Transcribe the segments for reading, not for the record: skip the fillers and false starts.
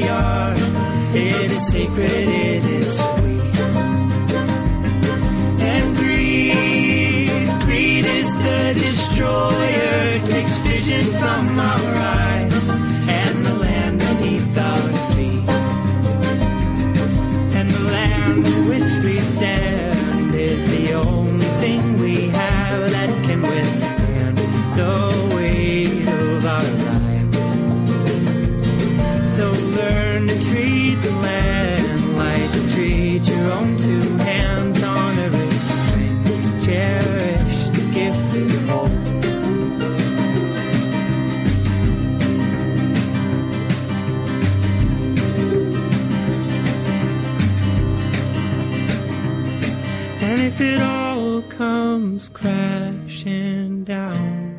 we are. It is sacred, it is sweet. And greed is the destroyer. Takes vision from our eyes and the land beneath our feet. And the land on which we stand is the only thing we have that can withstand the weight of our lives. So learn to treat the land like you treat your own two hands. Honor its strength, cherish the gifts it holds. And if it all comes crashing down,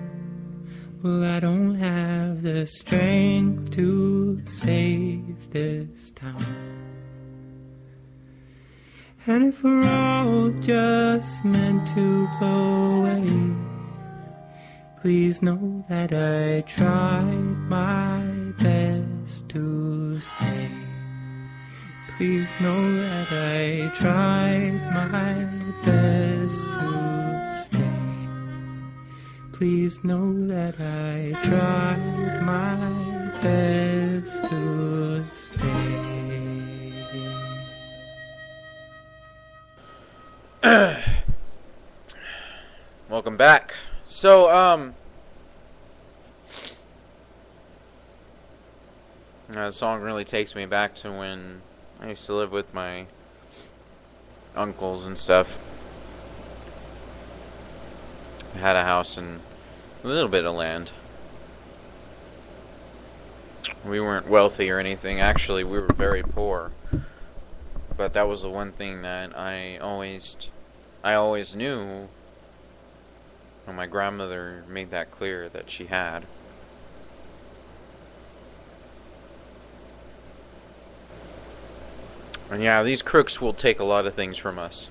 well, I don't have the strength to save this town. And if we're all just meant to go away, please know that I tried my best to stay. Please know that I tried my best to stay. Please know that I tried my best to stay. Welcome back. So, the song really takes me back to when I used to live with my uncles and stuff. I had a house and a little bit of land. We weren't wealthy or anything. Actually, we were very poor. But that was the one thing that I always knew. And my grandmother made that clear that she had. And yeah, these crooks will take a lot of things from us.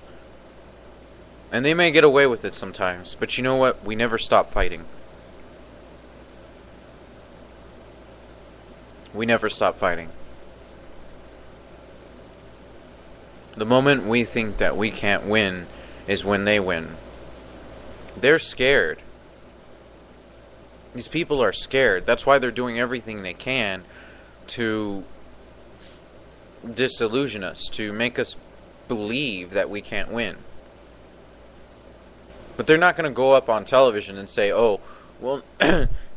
And they may get away with it sometimes. But you know what? We never stop fighting. We never stop fighting. The moment we think that we can't win is when they win. They're scared. These people are scared. That's why they're doing everything they can to disillusion us, to make us believe that we can't win. But they're not going to go up on television and say, oh, well,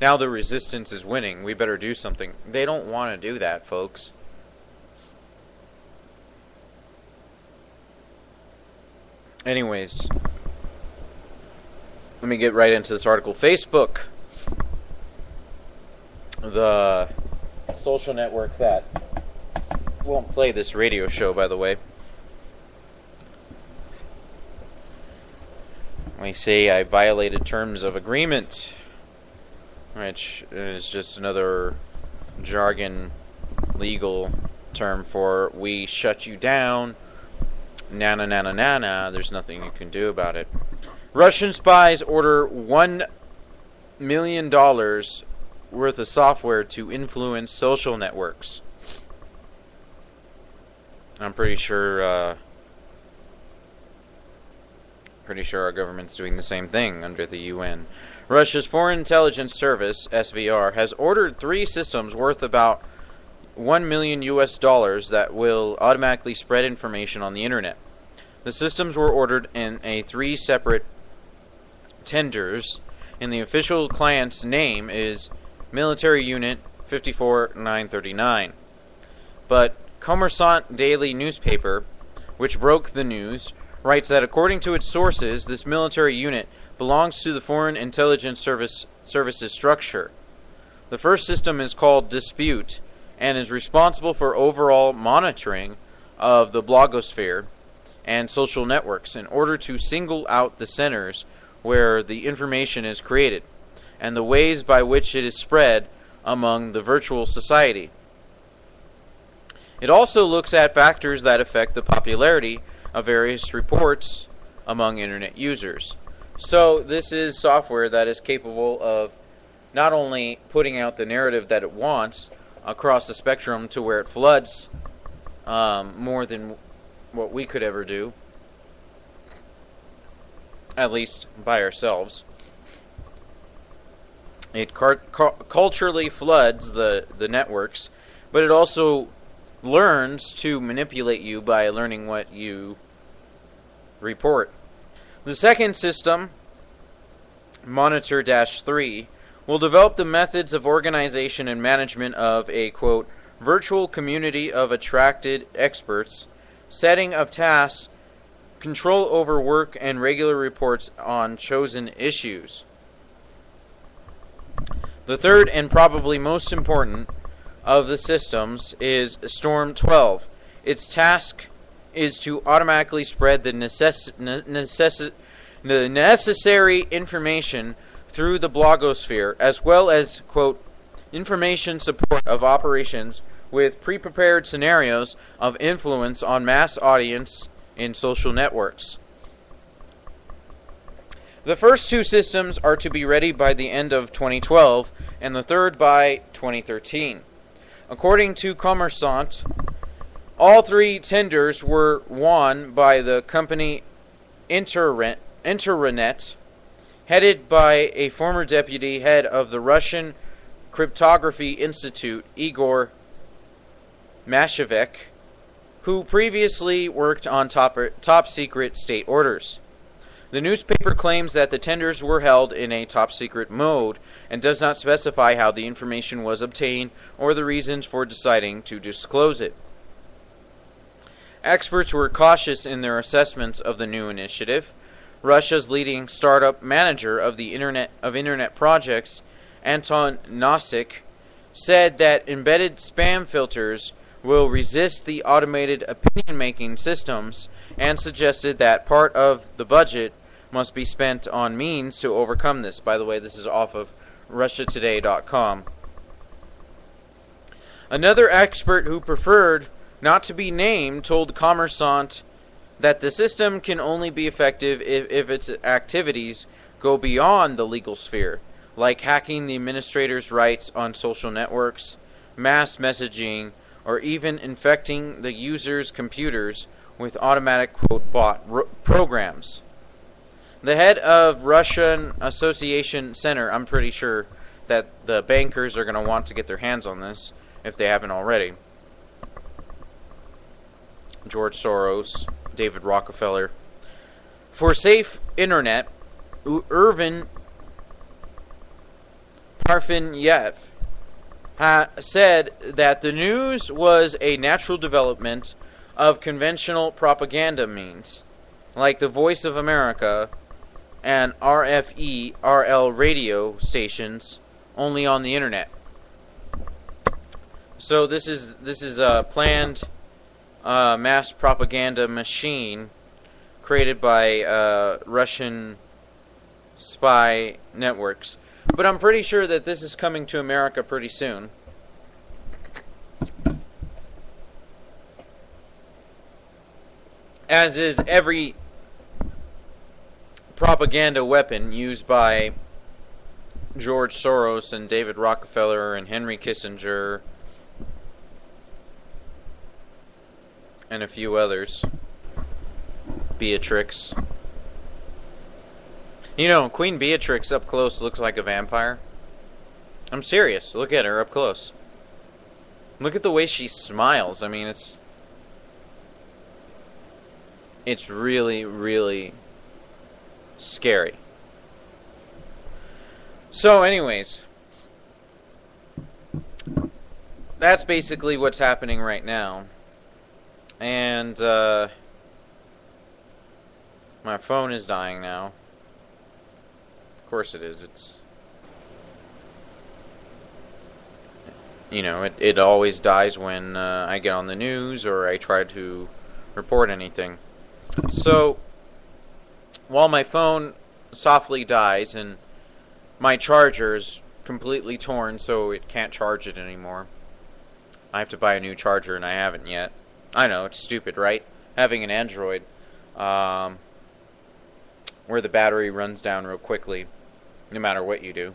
now the resistance is winning, we better do something. They don't want to do that, folks. Anyways, let me get right into this article. Facebook, the social network that won't play this radio show, by the way. We say I violated terms of agreement, which is just another jargon legal term for we shut you down. Na na na na na na. There's nothing you can do about it. Russian spies order $1 million worth of software to influence social networks. I'm pretty sure our government's doing the same thing under the UN. Russia's Foreign Intelligence Service, SVR, has ordered 3 systems worth about $1 million that will automatically spread information on the internet. The systems were ordered in 3 separate tenders, and the official client's name is Military Unit 54939. But Kommersant Daily newspaper, which broke the news, writes that according to its sources, this military unit belongs to the Foreign Intelligence Service's structure. The first system is called Dispute and is responsible for overall monitoring of the blogosphere and social networks in order to single out the centers where the information is created and the ways by which it is spread among the virtual society. It also looks at factors that affect the popularity of various reports among internet users. So this is software that is capable of not only putting out the narrative that it wants, across the spectrum to where it floods more than what we could ever do, at least by ourselves. It culturally floods the networks, but it also learns to manipulate you by learning what you report. The second system, Monitor-3, will develop the methods of organization and management of a, quote, virtual community of attracted experts, setting of tasks, control over work, and regular reports on chosen issues. The third and probably most important of the systems is Storm 12. Its task is to automatically spread the necessary information through the blogosphere, as well as, quote, information support of operations with pre-prepared scenarios of influence on mass audience in social networks. The first two systems are to be ready by the end of 2012, and the third by 2013. According to Commerçant, all three tenders were won by the company Internet, headed by a former deputy head of the Russian Cryptography Institute, Igor Mashevek, who previously worked on top-secret state orders. The newspaper claims that the tenders were held in a top-secret mode and does not specify how the information was obtained or the reasons for deciding to disclose it. Experts were cautious in their assessments of the new initiative. Russia's leading startup manager of the Internet projects, Anton Nosik, said that embedded spam filters will resist the automated opinion-making systems and suggested that part of the budget must be spent on means to overcome this. By the way, this is off of RussiaToday.com. Another expert who preferred not to be named told Commerçant that the system can only be effective if its activities go beyond the legal sphere, like hacking the administrator's rights on social networks, mass messaging, or even infecting the user's computers with automatic, quote, bot programs. The head of Russian Association Center, I'm pretty sure that the bankers are going to want to get their hands on this, if they haven't already. George Soros, David Rockefeller. For safe internet, Irvin Parfeniev said that the news was a natural development of conventional propaganda means, like the Voice of America and RFE/RL radio stations, only on the internet. So this is a planned mass propaganda machine created by Russian spy networks. But I'm pretty sure that this is coming to America pretty soon. As is every propaganda weapon used by George Soros and David Rockefeller and Henry Kissinger and a few others. Beatrix. You know, Queen Beatrix up close looks like a vampire. I'm serious. Look at her up close. Look at the way she smiles. I mean, it's really, really scary. So, anyways, that's basically what's happening right now. And, my phone is dying now. Of course it is. It's, you know, it always dies when I get on the news or I try to report anything. So, while my phone softly dies and my charger is completely torn so it can't charge it anymore, I have to buy a new charger and I haven't yet. I know, it's stupid, right? Having an Android where the battery runs down real quickly, no matter what you do.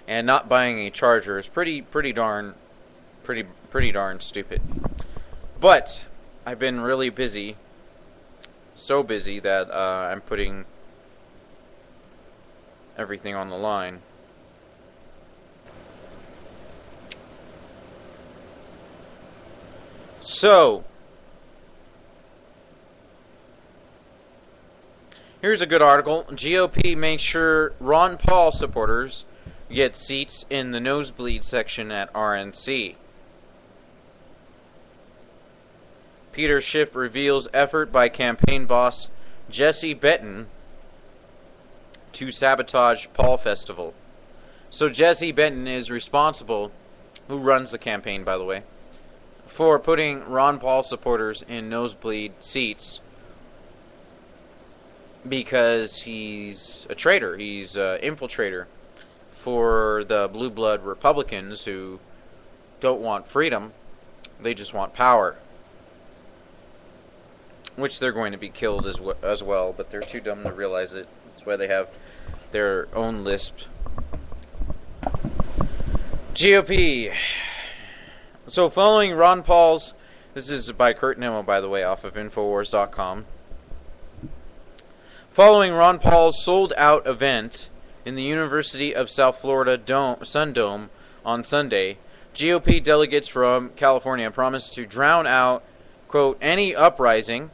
and not buying a charger is pretty darn stupid. But I've been really busy, so busy that I'm putting everything on the line. So, here's a good article. GOP makes sure Ron Paul supporters get seats in the nosebleed section at RNC. Peter Schiff reveals effort by campaign boss Jesse Benton to sabotage Paul Festival. So Jesse Benton is responsible, who runs the campaign, by the way, for putting Ron Paul supporters in nosebleed seats because he's a traitor. He's an infiltrator for the blue blood Republicans who don't want freedom. They just want power, which they're going to be killed as well, but they're too dumb to realize it. That's why they have their own lisp. GOP. So following Ron Paul's, this is by Kurt Nimmo, by the way, off of Infowars.com. Following Ron Paul's sold-out event in the University of South Florida Sun Dome on Sunday, GOP delegates from California promised to drown out, quote, any uprising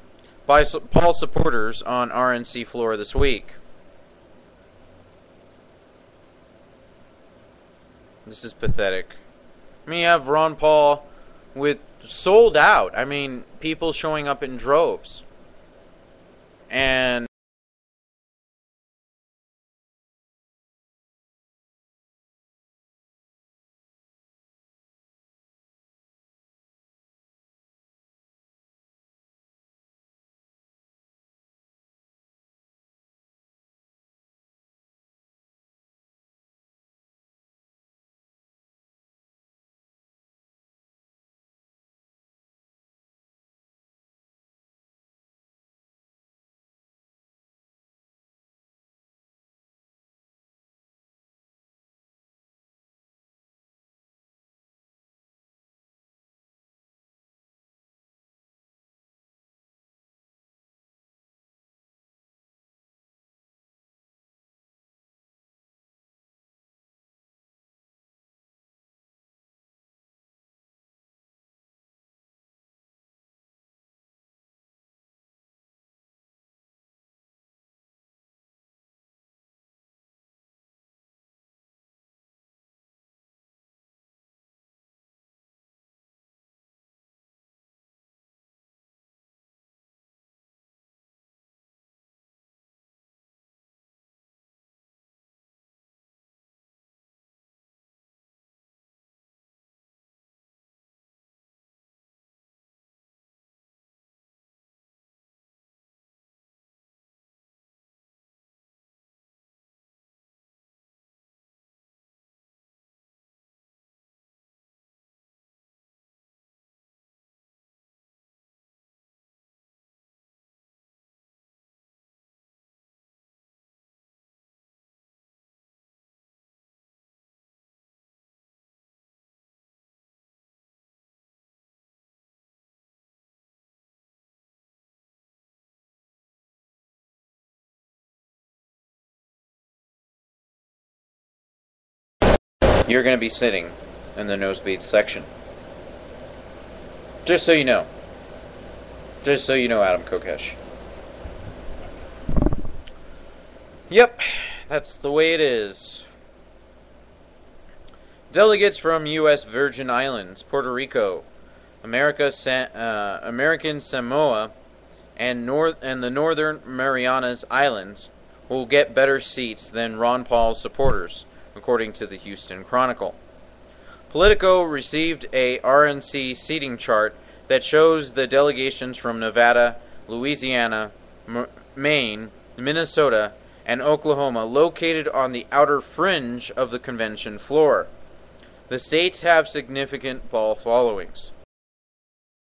by Paul supporters on RNC floor this week. This is pathetic. I mean, you have Ron Paul with sold out. I mean, people showing up in droves. And you're going to be sitting in the nosebleed section. Just so you know. Just so you know, Adam Kokesh. Yep, that's the way it is. Delegates from U.S. Virgin Islands, Puerto Rico, American Samoa, and the Northern Marianas Islands will get better seats than Ron Paul's supporters, according to the Houston Chronicle. Politico received a RNC seating chart that shows the delegations from Nevada, Louisiana, Maine, Minnesota, and Oklahoma located on the outer fringe of the convention floor. The states have significant Paul followings.